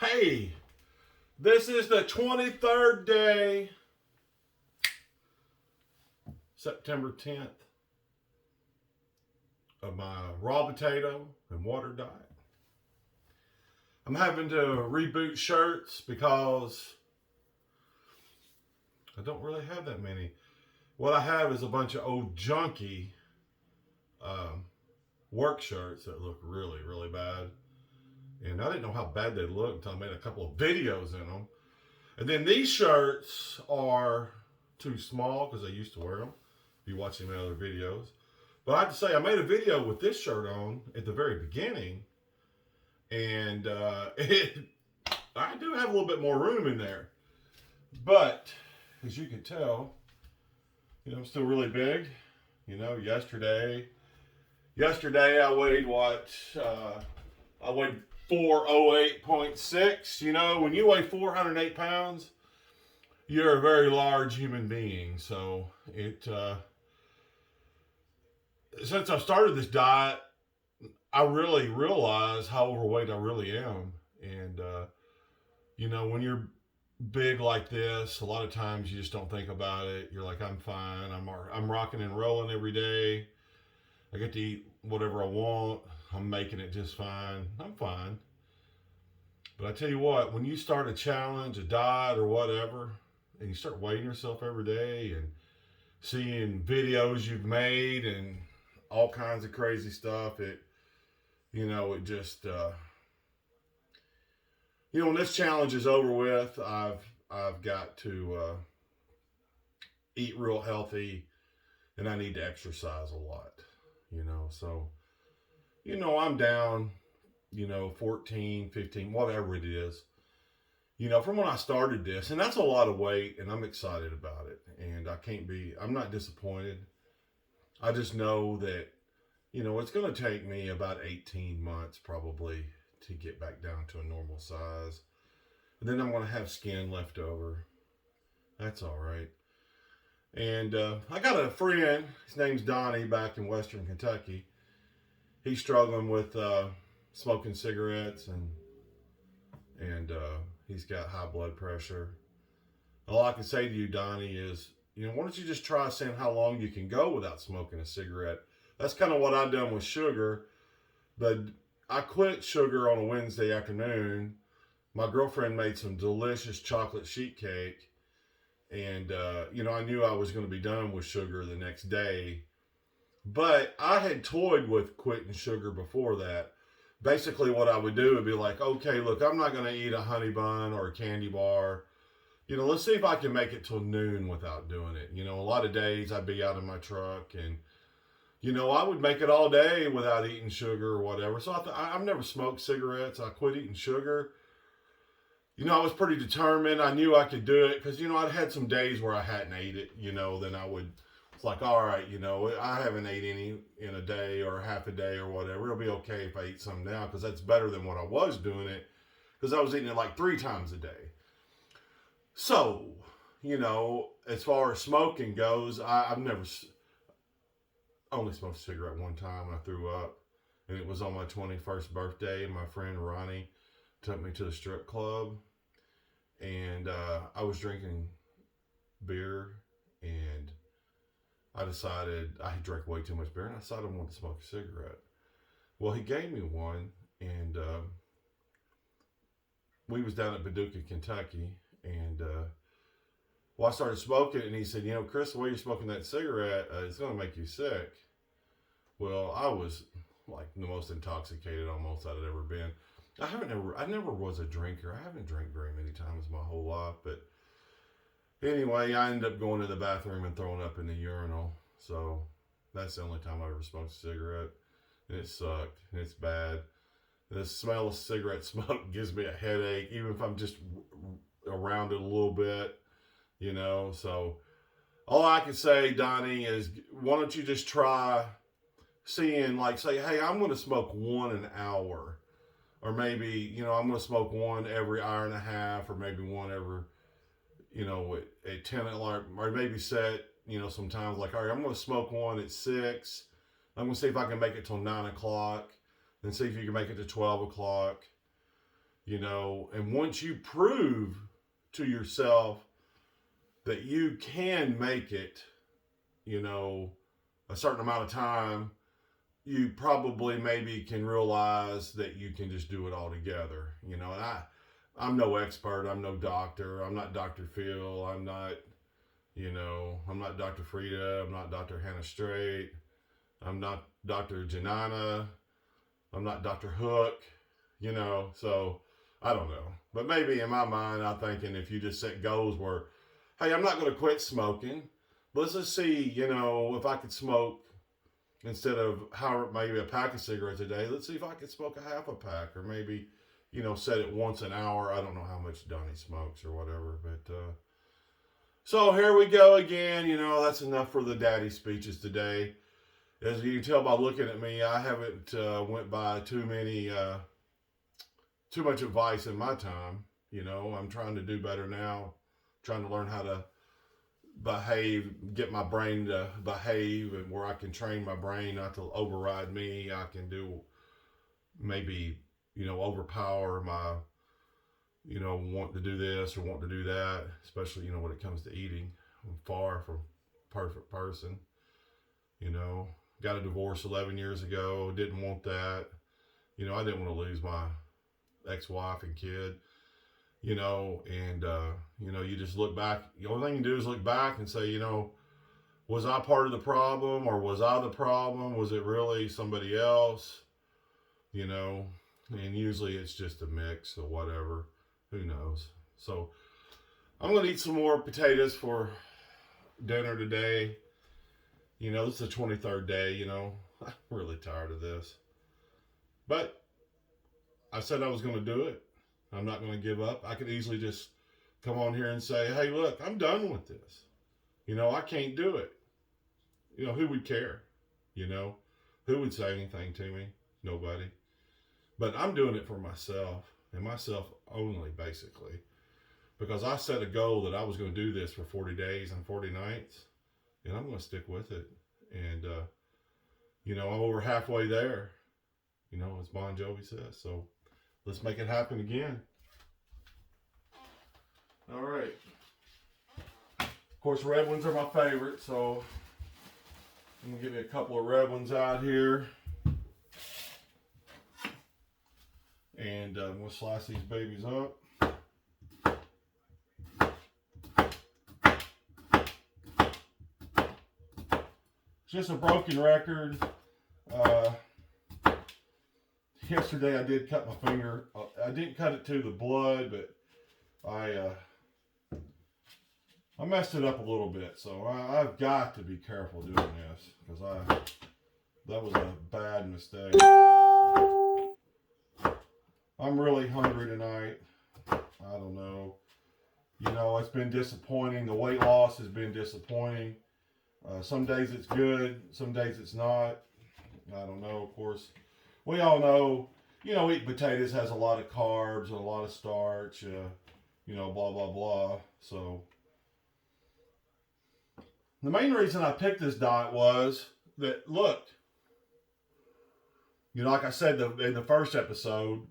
Hey, this is the 23rd day, September 10th, of my raw potato and water diet. I'm having to reboot shirts because I don't really have that many. What I have is a bunch of old junky work shirts that look really, really bad. And I didn't know how bad they looked until I made a couple of videos in them. And then these shirts are too small because I used to wear them. If you watch my other videos. But I have to say, I made a video with this shirt on at the very beginning. And I do have a little bit more room in there. But, as you can tell, I'm still really big. Yesterday I weighed what? I weighed 408.6. When you weigh 408 pounds, you're a very large human being. So since I started this diet, I really realized how overweight I really am. And, when you're big like this, a lot of times you just don't think about it. You're like, I'm fine. I'm rocking and rolling every day. I get to eat whatever I want. I'm making it just fine. I'm fine. But I tell you what, when you start a challenge, a diet or whatever, and you start weighing yourself every day and seeing videos you've made and all kinds of crazy stuff, it just, when this challenge is over with, I've got to eat real healthy, and I need to exercise a lot, so, I'm down, 14, 15, whatever it is, from when I started this, and that's a lot of weight, and I'm excited about it, and I'm not disappointed. I just know that, it's going to take me about 18 months probably to get back down to a normal size. And then I'm going to have skin left over. That's all right. And I got a friend, his name's Donnie, back in Western Kentucky. He's struggling with smoking cigarettes, and he's got high blood pressure. All I can say to you, Donnie, is, why don't you just try seeing how long you can go without smoking a cigarette? That's kind of what I've done with sugar. But I quit sugar on a Wednesday afternoon. My girlfriend made some delicious chocolate sheet cake. And, I knew I was going to be done with sugar the next day. But I had toyed with quitting sugar before that. Basically, what I would do would be like, okay, look, I'm not going to eat a honey bun or a candy bar. Let's see if I can make it till noon without doing it. A lot of days I'd be out in my truck and, I would make it all day without eating sugar or whatever. So I've never smoked cigarettes. I quit eating sugar. I was pretty determined. I knew I could do it because, I'd had some days where I hadn't ate it, then it's like, all right, I haven't ate any in a day or half a day or whatever. It'll be okay if I eat some now because that's better than what I was doing it because I was eating it like 3 times a day. So, as far as smoking goes, I've never only smoked a cigarette one time and I threw up. And it was on my 21st birthday, and my friend Ronnie took me to the strip club. And I was drinking beer, and I decided I had drank way too much beer, and I decided I wanted to smoke a cigarette. Well, he gave me one, and we was down at Paducah, Kentucky, and I started smoking, and he said, Chris, the way you're smoking that cigarette, it's going to make you sick. Well, I was like the most intoxicated almost I'd ever been. I never was a drinker. I haven't drank very many times my whole life, but anyway, I ended up going to the bathroom and throwing up in the urinal. So that's the only time I ever smoked a cigarette, and it sucked, and it's bad. The smell of cigarette smoke gives me a headache, even if I'm just around it a little bit, So all I can say, Donnie, is why don't you just try seeing, say, hey, I'm going to smoke one an hour. Or maybe, I'm going to smoke one every hour and a half, or maybe one every, at 10 o'clock, or maybe set, sometimes like, all right, I'm going to smoke one at 6. I'm going to see if I can make it till 9 o'clock. Then see if you can make it to 12 o'clock. you know, and once you prove to yourself that you can make it, you know, a certain amount of time, you probably maybe can realize that you can just do it all together, you know. And I'm no expert, I'm no doctor, I'm not Dr. Phil, I'm not, you know, I'm not Dr. Frida, I'm not Dr. Hannah Straight, I'm not Dr. Janana, I'm not Dr. Hook, you know, so I don't know. But maybe in my mind, I'm thinking if you just set goals where, hey, I'm not going to quit smoking. Let's just see, you know, if I could smoke instead of maybe a pack of cigarettes a day. Let's see if I could smoke a half a pack, or maybe, you know, set it once an hour. I don't know how much Donnie smokes or whatever, but so here we go again. You know, that's enough for the daddy speeches today. As you can tell by looking at me, I haven't went by too much advice in my time. You know, I'm trying to do better now, trying to learn how to behave, get my brain to behave, and where I can train my brain not to override me. I can do maybe, you know, overpower my, you know, want to do this or want to do that, especially, you know, when it comes to eating. I'm far from a perfect person, you know. Got a divorce 11 years ago, didn't want that. You know, I didn't want to lose my ex-wife and kid, you know, and, you know, you just look back. The only thing you do is look back and say, you know, was I part of the problem, or was I the problem? Was it really somebody else? You know, and usually it's just a mix or whatever. Who knows? So I'm going to eat some more potatoes for dinner today. You know, this is the 23rd day, you know. I'm really tired of this. But I said I was going to do it. I'm not going to give up. I could easily just come on here and say, hey, look, I'm done with this. You know, I can't do it. You know, who would care? You know, who would say anything to me? Nobody. But I'm doing it for myself, and myself only, basically. Because I set a goal that I was going to do this for 40 days and 40 nights. And I'm going to stick with it. And, you know, I'm over halfway there, you know, as Bon Jovi says. So let's make it happen again. All right. Of course, red ones are my favorite. So I'm going to give you a couple of red ones out here. And I'm going to slice these babies up. Just a broken record. Yesterday I did cut my finger. I didn't cut it to the blood, but I messed it up a little bit. So I've got to be careful doing this, because that was a bad mistake. I'm really hungry tonight. I don't know. You know, it's been disappointing. The weight loss has been disappointing. Some days it's good, some days it's not. I don't know, of course. We all know, you know, eating potatoes has a lot of carbs and a lot of starch, you know, blah, blah, blah. So, the main reason I picked this diet was that, look, you know, like I said in the first episode,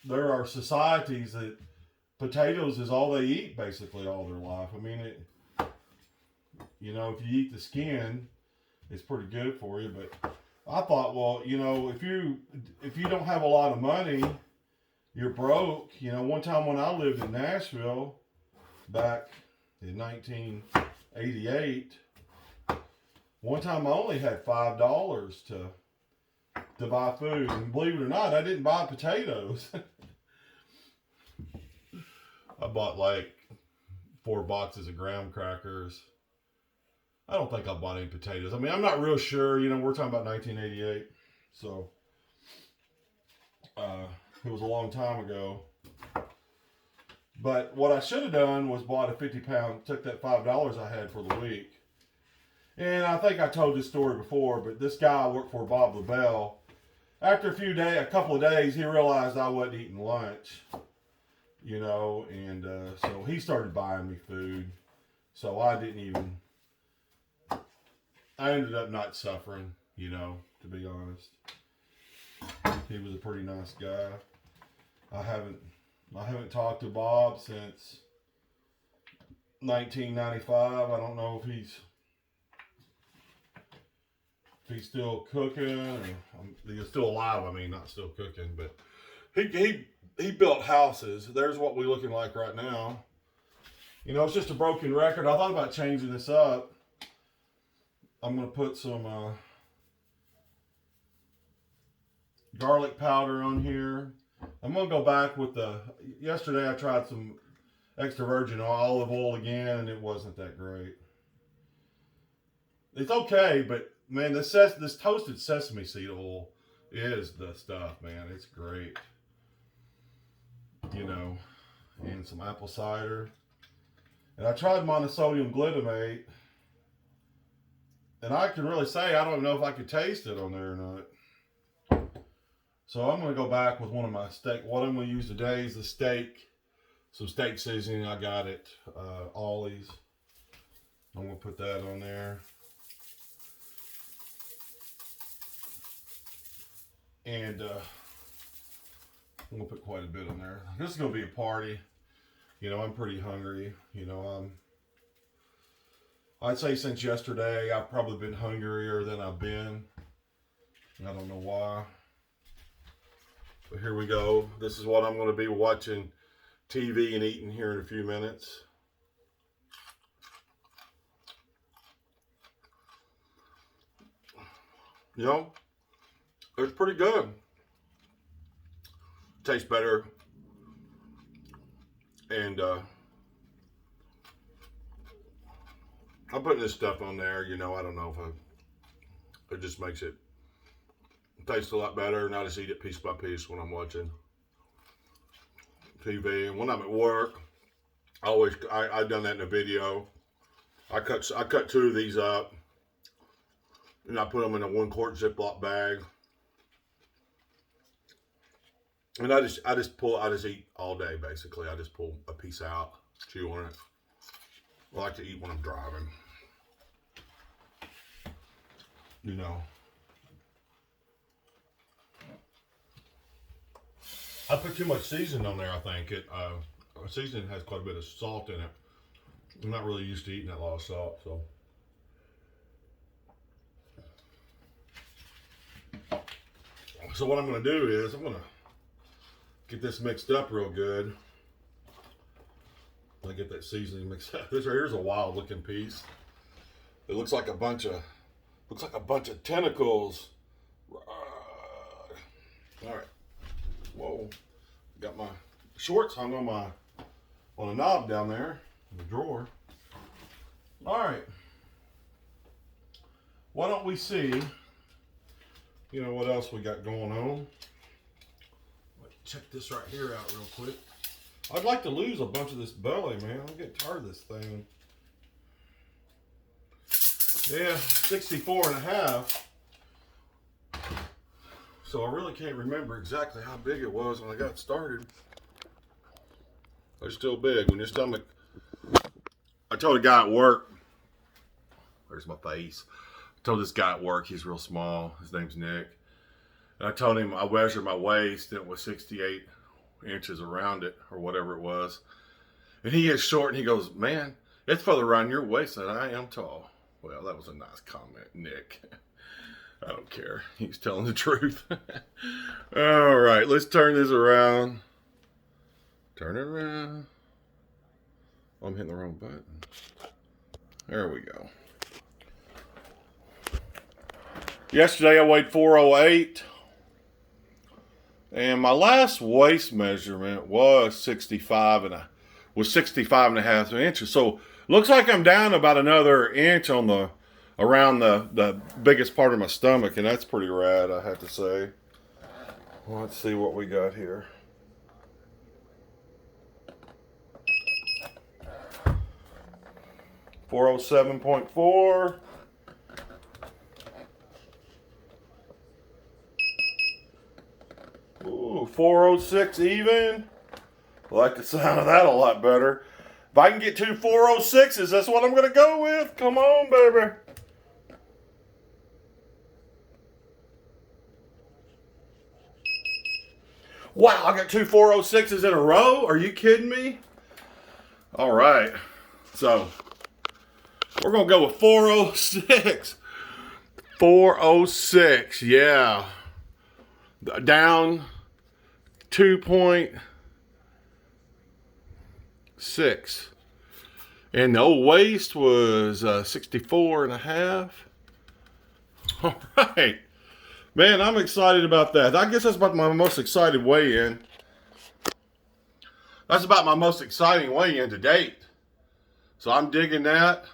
there are societies that potatoes is all they eat basically all their life. I mean, you know, if you eat the skin, it's pretty good for you. But I thought, well, you know, if you don't have a lot of money, you're broke. You know, one time when I lived in Nashville back in 1988, one time I only had $5 to buy food. And believe it or not, I didn't buy potatoes. I bought like 4 boxes of graham crackers. I don't think I bought any potatoes. I mean, I'm not real sure. You know, we're talking about 1988. So, it was a long time ago. But what I should have done was bought a 50-pound, took that $5 I had for the week. And I think I told this story before, but this guy I worked for, Bob LaBelle, after a couple of days, he realized I wasn't eating lunch. You know, and so he started buying me food. So I ended up not suffering, you know, to be honest. He was a pretty nice guy. I haven't I haven't talked to Bob since 1995. I don't know if he's still cooking, or he's still alive. I mean, not still cooking, but he built houses. There's what we're looking like right now. You know, it's just a broken record. I thought about changing this up. I'm gonna put some garlic powder on here. I'm gonna go back with yesterday I tried some extra virgin olive oil again, and it wasn't that great. It's okay, but man, this toasted sesame seed oil is the stuff, man. It's great. You know, and some apple cider. And I tried monosodium glutamate, and I can really say I don't know if I could taste it on there or not. So I'm going to go back with one of my steak. What I'm going to use today is the steak. Some steak seasoning. I got it. Ollie's. I'm going to put that on there. And I'm going to put quite a bit on there. This is going to be a party. You know, I'm pretty hungry. You know, I'd say since yesterday, I've probably been hungrier than I've been. I don't know why. But here we go. This is what I'm going to be watching TV and eating here in a few minutes. You know, it's pretty good. Tastes better. And I'm putting this stuff on there. You know, I don't know if it just makes it taste a lot better, and I just eat it piece by piece when I'm watching TV. And when I'm at work, I've done that in a video. I cut 2 of these up, and I put them in a 1-quart Ziploc bag. And I just eat all day, basically. I just pull a piece out, chew on it. I like to eat when I'm driving. You know. I put too much seasoning on there, I think. Seasoning has quite a bit of salt in it. I'm not really used to eating that lot of salt, so. So what I'm going to do is I'm going to get this mixed up real good. I get that seasoning mixed up. This right here's a wild looking piece. It looks like a bunch of tentacles. All right. Whoa. Got my shorts hung on a knob down there in the drawer. All right. Why don't we see, you know, what else we got going on? Check this right here out real quick. I'd like to lose a bunch of this belly, man. I'm getting tired of this thing. Yeah, 64.5. So I really can't remember exactly how big it was when I got started. It's still big. When your stomach... I told a guy at work... There's my face. I told this guy at work, he's real small. His name's Nick. And I told him I measured my waist, and it was 68 inches around it, or whatever it was. And he is short, and he goes, man, it's further around your waist than I am tall. Well, that was a nice comment, Nick. I don't care. He's telling the truth. All right, let's turn this around. Turn it around. Oh, I'm hitting the wrong button. There we go. Yesterday I weighed 408. And my last waist measurement was 65 and a half inches. So looks like I'm down about another inch on around the biggest part of my stomach, and that's pretty rad, I have to say. Well, let's see what we got here. .407.4. Ooh, 406 even. I like the sound of that a lot better. If I can get 2 406s, that's what I'm going to go with. Come on, baby. Wow, I got 2 406s in a row. Are you kidding me? All right. So, we're going to go with 406. 406, yeah. Down 2.6. And the old waist was 64 and a half. All right. Man, I'm excited about that. I guess that's about my most excited weigh-in. That's about my most exciting weigh-in to date. So I'm digging that.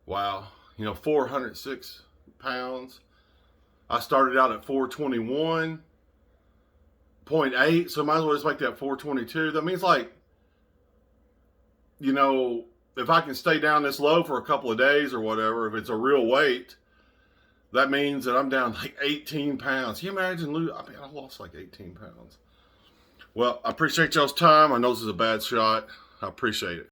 Wow. 406 pounds. I started out at 421.8, so might as well just make that 422. That means, like, if I can stay down this low for a couple of days or whatever, if it's a real weight, that means that I'm down like 18 pounds. Can you imagine losing? I mean, I lost like 18 pounds. Well, I appreciate y'all's time. I know this is a bad shot. I appreciate it.